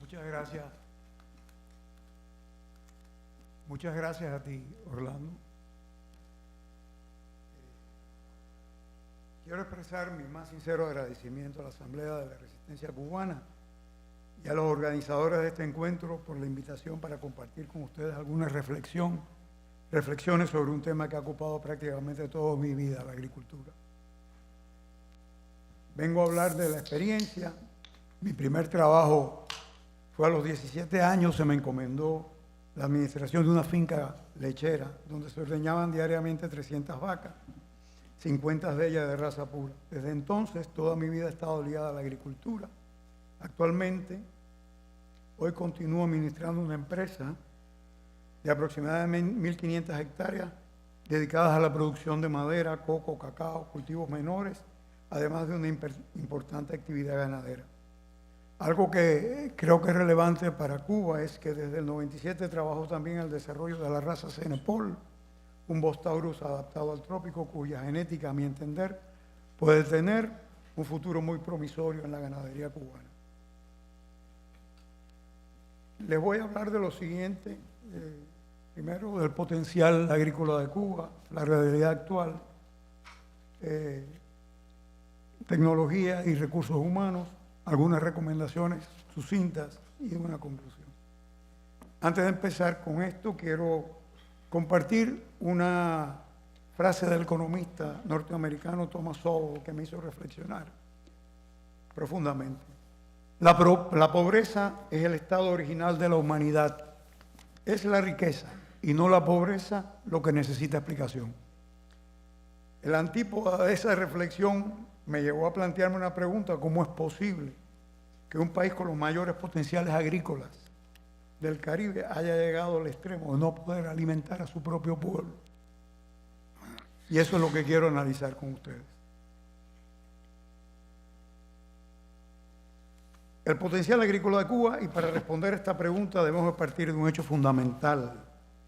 Muchas gracias. Muchas gracias a ti, Orlando. Quiero expresar mi más sincero agradecimiento a la Asamblea de la Resistencia Cubana y a los organizadores de este encuentro por la invitación para compartir con ustedes algunas reflexiones sobre un tema que ha ocupado prácticamente toda mi vida, la agricultura. Vengo a hablar de la experiencia. Mi primer trabajo fue a los 17 años, se me encomendó la administración de una finca lechera donde se ordeñaban diariamente 300 vacas, 50 de ellas de raza pura. Desde entonces, toda mi vida he estado ligada a la agricultura. Actualmente, hoy continúo administrando una empresa de aproximadamente 1.500 hectáreas dedicadas a la producción de madera, coco, cacao, cultivos menores, además de una importante actividad ganadera. Algo que creo que es relevante para Cuba es que desde el 97 trabajo también en el desarrollo de la raza Cenepol, un Bostaurus adaptado al trópico cuya genética, a mi entender, puede tener un futuro muy promisorio en la ganadería cubana. Les voy a hablar de lo siguiente, primero del potencial agrícola de Cuba, la realidad actual, tecnología y recursos humanos, algunas recomendaciones sucintas y una conclusión. Antes de empezar con esto, quiero compartir una frase del economista norteamericano Thomas Sowell que me hizo reflexionar profundamente. La pobreza es el estado original de la humanidad. Es la riqueza y no la pobreza lo que necesita explicación. El antípoda de esa reflexión me llevó a plantearme una pregunta: ¿cómo es posible que un país con los mayores potenciales agrícolas del Caribe haya llegado al extremo de no poder alimentar a su propio pueblo? Y eso es lo que quiero analizar con ustedes. El potencial agrícola de Cuba, y para responder a esta pregunta debemos partir de un hecho fundamental.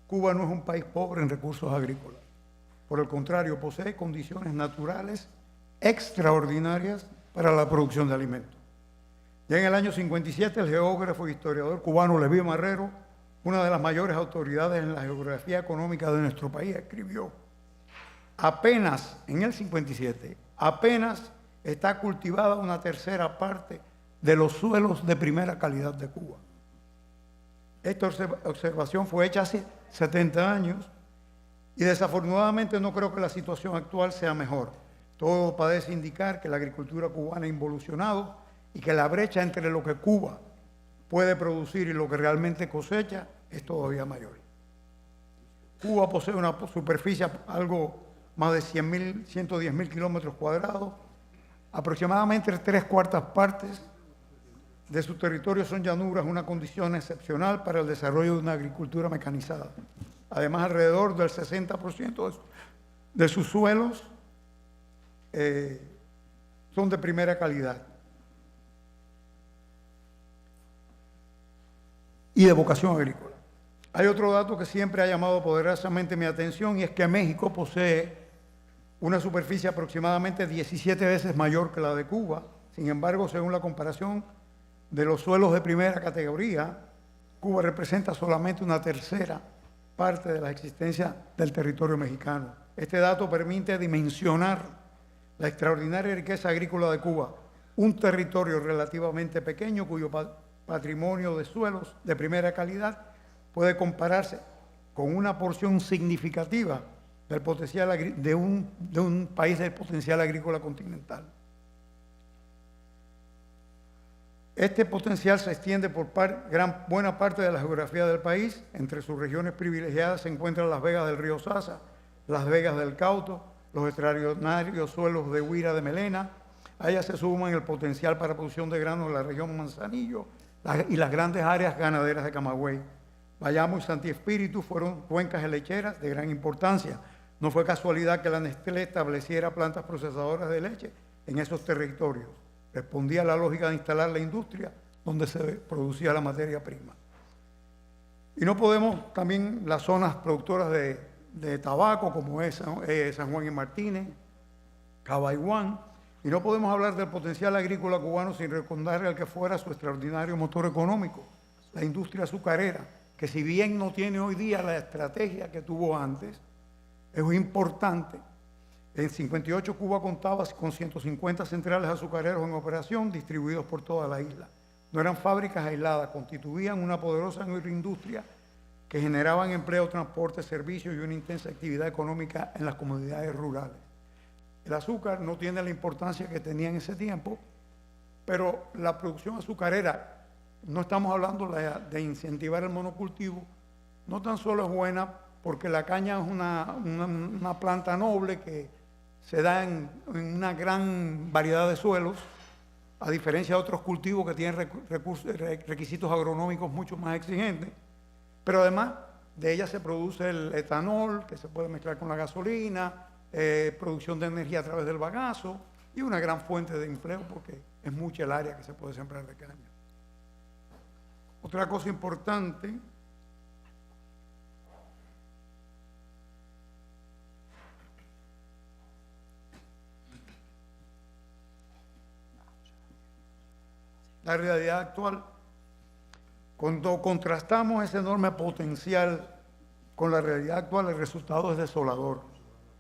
Cuba no es un país pobre en recursos agrícolas. Por el contrario, posee condiciones naturales extraordinarias para la producción de alimentos. Ya en el año 57, el geógrafo e historiador cubano Leví Marrero, una de las mayores autoridades en la geografía económica de nuestro país, escribió: apenas, en el 57, apenas está cultivada una tercera parte de los suelos de primera calidad de Cuba. Esta observación fue hecha hace 70 años y desafortunadamente no creo que la situación actual sea mejor. Todo parece indicar que la agricultura cubana ha involucionado y que la brecha entre lo que Cuba puede producir y lo que realmente cosecha es todavía mayor. Cuba posee una superficie algo más de 110.000 kilómetros cuadrados, aproximadamente 3/4 partes de su territorio son llanuras, una condición excepcional para el desarrollo de una agricultura mecanizada. Además, alrededor del 60% de sus suelos son de primera calidad y de vocación agrícola. Hay otro dato que siempre ha llamado poderosamente mi atención y es que México posee una superficie aproximadamente 17 veces mayor que la de Cuba. Sin embargo, según la comparación de los suelos de primera categoría, Cuba representa solamente una tercera parte de la existencia del territorio mexicano. Este dato permite dimensionar la extraordinaria riqueza agrícola de Cuba, un territorio relativamente pequeño cuyo patrimonio de suelos de primera calidad puede compararse con una porción significativa del potencial de un país del potencial agrícola continental. Este potencial se extiende por buena parte de la geografía del país. Entre sus regiones privilegiadas se encuentran las vegas del río Sasa, las vegas del Cauto, los extraordinarios suelos de Huira de Melena. A ellas se suman el potencial para producción de granos de la región Manzanillo y las grandes áreas ganaderas de Camagüey. Bayamo y Santi Espíritu fueron cuencas lecheras de gran importancia. No fue casualidad que la Nestlé estableciera plantas procesadoras de leche en esos territorios. Respondía a la lógica de instalar la industria donde se producía la materia prima. Y no podemos también las zonas productoras de tabaco, como es San Juan y Martínez, Cabaiguán, Y no podemos hablar del potencial agrícola cubano sin recordarle al que fuera su extraordinario motor económico, la industria azucarera, que si bien no tiene hoy día la estrategia que tuvo antes, es importante. En 58 Cuba contaba con 150 centrales azucareros en operación distribuidos por toda la isla. No eran fábricas aisladas, constituían una poderosa industria que generaban empleo, transporte, servicios y una intensa actividad económica en las comunidades rurales. El azúcar no tiene la importancia que tenía en ese tiempo, pero la producción azucarera, no estamos hablando de incentivar el monocultivo, no tan solo es buena porque la caña es una planta noble que se da en una gran variedad de suelos, a diferencia de otros cultivos que tienen requisitos agronómicos mucho más exigentes, pero además de ella se produce el etanol, que se puede mezclar con la gasolina, producción de energía a través del bagazo y una gran fuente de empleo porque es mucha el área que se puede sembrar de caña. Otra cosa importante la realidad actual. Cuando contrastamos ese enorme potencial con la realidad actual, el resultado es desolador.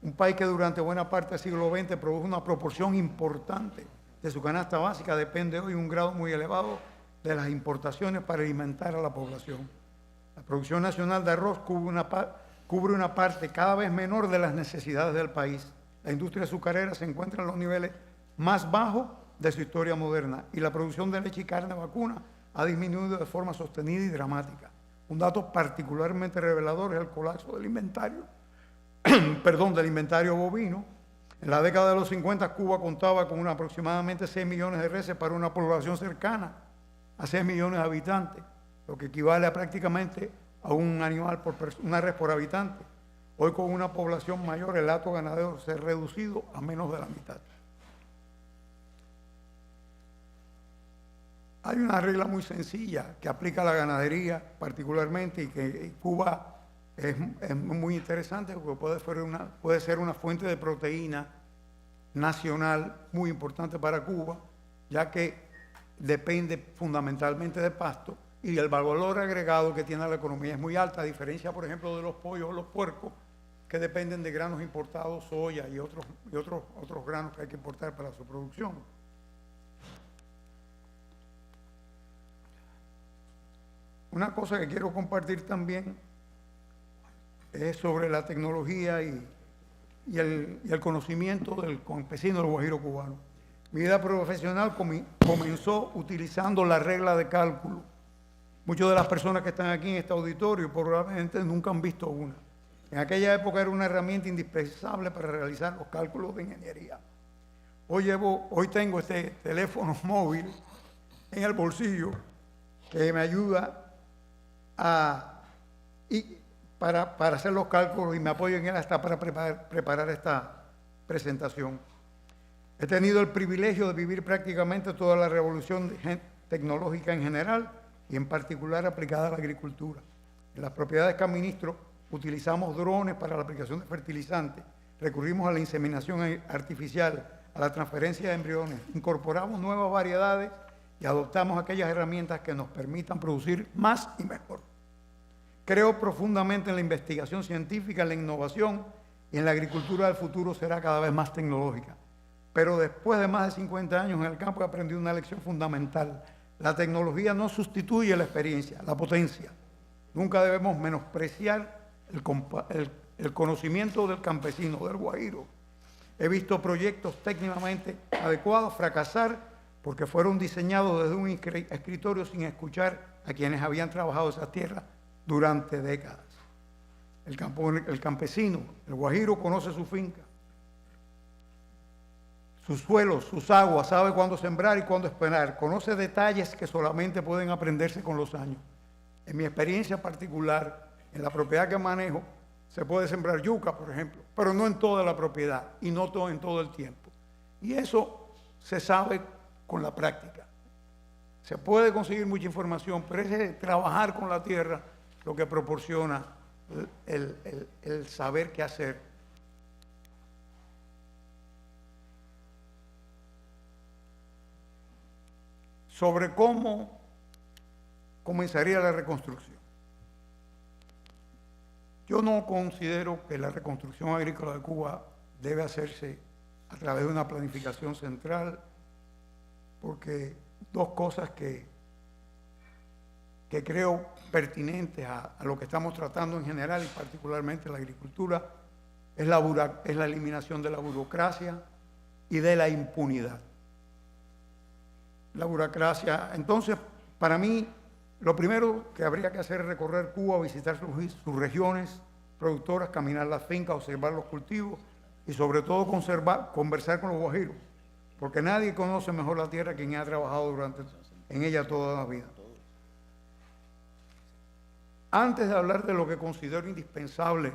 Un país que durante buena parte del siglo XX produjo una proporción importante de su canasta básica depende hoy de un grado muy elevado de las importaciones para alimentar a la población. La producción nacional de arroz cubre una parte cada vez menor de las necesidades del país. La industria azucarera se encuentra en los niveles más bajos de su historia moderna y la producción de leche y carne vacuna ha disminuido de forma sostenida y dramática. Un dato particularmente revelador es el colapso del inventario, del inventario bovino. En la década de los 50, Cuba contaba con aproximadamente 6 millones de reses para una población cercana a 6 millones de habitantes, lo que equivale a prácticamente a un animal una res por habitante. Hoy, con una población mayor, el hato ganadero se ha reducido a menos de la mitad. Hay una regla muy sencilla que aplica a la ganadería particularmente y que Cuba es muy interesante porque puede ser una fuente de proteína nacional muy importante para Cuba, ya que depende fundamentalmente de pasto y el valor agregado que tiene la economía es muy alta, a diferencia, por ejemplo, de los pollos o los puercos, que dependen de granos importados, soya y otros granos que hay que importar para su producción. Una cosa que quiero compartir también es sobre la tecnología y el conocimiento del campesino del Guajiro cubano. Mi vida profesional comenzó utilizando la regla de cálculo. Muchas de las personas que están aquí en este auditorio probablemente nunca han visto una. En aquella época era una herramienta indispensable para realizar los cálculos de ingeniería. Hoy tengo este teléfono móvil en el bolsillo que me ayuda para hacer los cálculos y me apoyo en él hasta para preparar esta presentación. He tenido el privilegio de vivir prácticamente toda la revolución tecnológica en general y en particular aplicada a la agricultura. En las propiedades que administro utilizamos drones para la aplicación de fertilizantes, recurrimos a la inseminación artificial, a la transferencia de embriones, incorporamos nuevas variedades y adoptamos aquellas herramientas que nos permitan producir más y mejor. Creo profundamente en la investigación científica, en la innovación y en la agricultura del futuro será cada vez más tecnológica. Pero después de más de 50 años en el campo he aprendido una lección fundamental. La tecnología no sustituye la experiencia, la potencia. Nunca debemos menospreciar el conocimiento del campesino, del guajiro. He visto proyectos técnicamente adecuados fracasar porque fueron diseñados desde un escritorio sin escuchar a quienes habían trabajado esas tierras durante décadas. El campesino, el guajiro, conoce su finca, sus suelos, sus aguas, sabe cuándo sembrar y cuándo esperar, conoce detalles que solamente pueden aprenderse con los años. En mi experiencia particular, en la propiedad que manejo, se puede sembrar yuca, por ejemplo, pero no en toda la propiedad y no en todo el tiempo. Y eso se sabe con la práctica. Se puede conseguir mucha información, pero es trabajar con la tierra lo que proporciona el saber qué hacer. sobre cómo comenzaría la reconstrucción. Yo no considero que la reconstrucción agrícola de Cuba debe hacerse a través de una planificación central, porque dos cosas que creo pertinentes a lo que estamos tratando en general y particularmente la agricultura es la eliminación de la burocracia y de la impunidad. La burocracia, entonces, para mí, lo primero que habría que hacer es recorrer Cuba, visitar sus regiones productoras, caminar las fincas, observar los cultivos y sobre todo conversar con los guajiros, porque nadie conoce mejor la tierra que quien ha trabajado en ella toda la vida. Antes de hablar de lo que considero indispensable,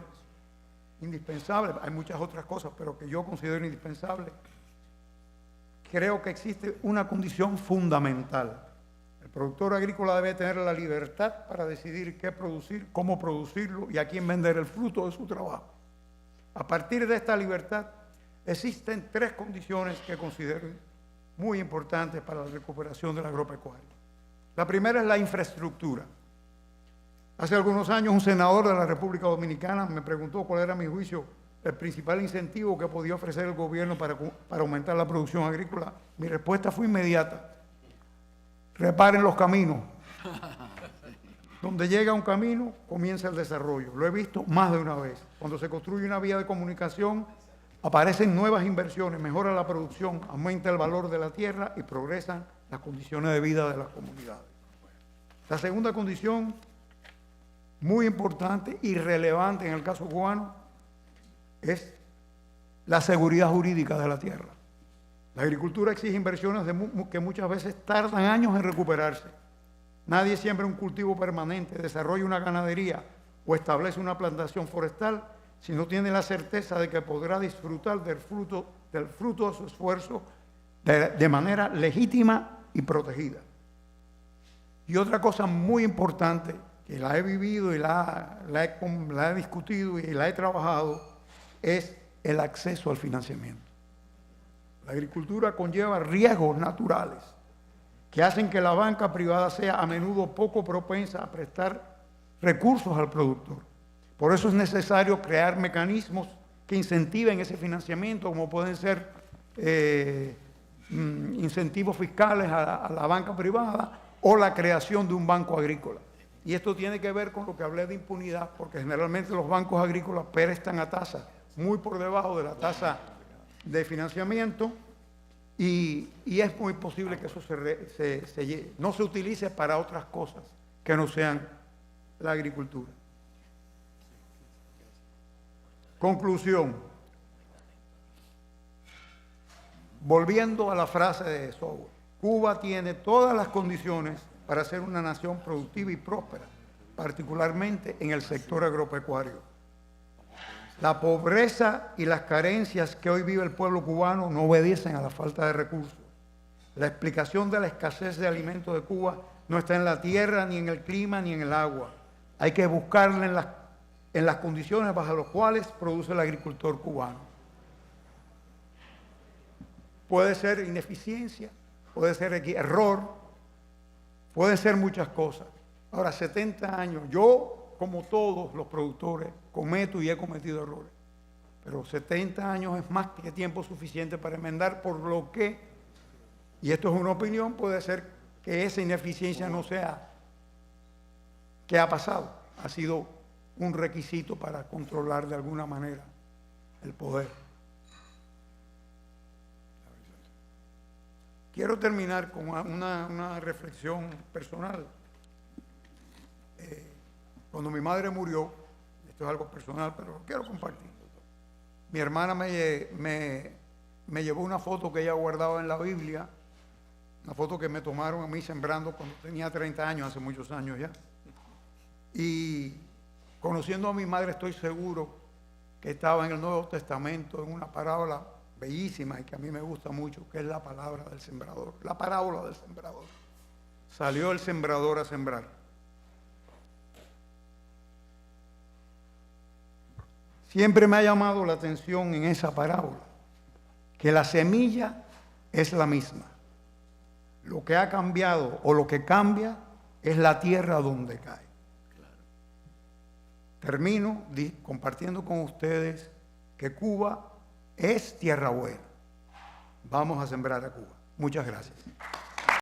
hay muchas otras cosas, pero que yo considero indispensable, creo que existe una condición fundamental. El productor agrícola debe tener la libertad para decidir qué producir, cómo producirlo y a quién vender el fruto de su trabajo. A partir de esta libertad, existen tres condiciones que considero muy importantes para la recuperación del agropecuario. La primera es la infraestructura. Hace algunos años un senador de la República Dominicana me preguntó cuál era, a mi juicio, el principal incentivo que podía ofrecer el gobierno para aumentar la producción agrícola. Mi respuesta fue inmediata: reparen los caminos. Donde llega un camino, comienza el desarrollo. Lo he visto más de una vez. Cuando se construye una vía de comunicación, aparecen nuevas inversiones, mejora la producción, aumenta el valor de la tierra y progresan las condiciones de vida de las comunidades. La segunda condición, muy importante y relevante en el caso cubano, es la seguridad jurídica de la tierra. La agricultura exige inversiones que muchas veces tardan años en recuperarse. Nadie siembra un cultivo permanente, desarrolla una ganadería o establece una plantación forestal si no tiene la certeza de que podrá disfrutar del fruto de su esfuerzo de manera legítima y protegida. Y otra cosa muy importante, que la he vivido y la he discutido y la he trabajado, es el acceso al financiamiento. La agricultura conlleva riesgos naturales que hacen que la banca privada sea a menudo poco propensa a prestar recursos al productor. Por eso es necesario crear mecanismos que incentiven ese financiamiento, como pueden ser incentivos fiscales a la banca privada o la creación de un banco agrícola. Y esto tiene que ver con lo que hablé de impunidad, porque generalmente los bancos agrícolas prestan a tasas muy por debajo de la tasa de financiamiento y es muy posible que eso no se utilice para otras cosas que no sean la agricultura. Conclusión. Volviendo a la frase de Sowell, Cuba tiene todas las condiciones para ser una nación productiva y próspera, particularmente en el sector agropecuario. La pobreza y las carencias que hoy vive el pueblo cubano no obedecen a la falta de recursos. La explicación de la escasez de alimentos de Cuba no está en la tierra, ni en el clima, ni en el agua. Hay que buscarla en las condiciones bajo las cuales produce el agricultor cubano. Puede ser ineficiencia, puede ser error, puede ser muchas cosas. Ahora, 70 años, yo, como todos los productores, cometo y he cometido errores. Pero 70 años es más que tiempo suficiente para enmendar, por lo que, y esto es una opinión, puede ser que esa ineficiencia no sea que ha pasado, ha sido un requisito para controlar de alguna manera el poder. Quiero terminar con una reflexión personal. Cuando mi madre murió, esto es algo personal, pero lo quiero compartir. Mi hermana me llevó una foto que ella guardaba en la Biblia, una foto que me tomaron a mí sembrando cuando tenía 30 años, hace muchos años ya. Y conociendo a mi madre estoy seguro que estaba en el Nuevo Testamento, en una parábola bellísima y que a mí me gusta mucho, que es la palabra del sembrador, la parábola del sembrador. Salió el sembrador a sembrar. Siempre me ha llamado la atención en esa parábola que la semilla es la misma. Lo que ha cambiado o lo que cambia es la tierra donde cae. Termino compartiendo con ustedes que Cuba es tierra buena. Vamos a sembrar a Cuba. Muchas gracias.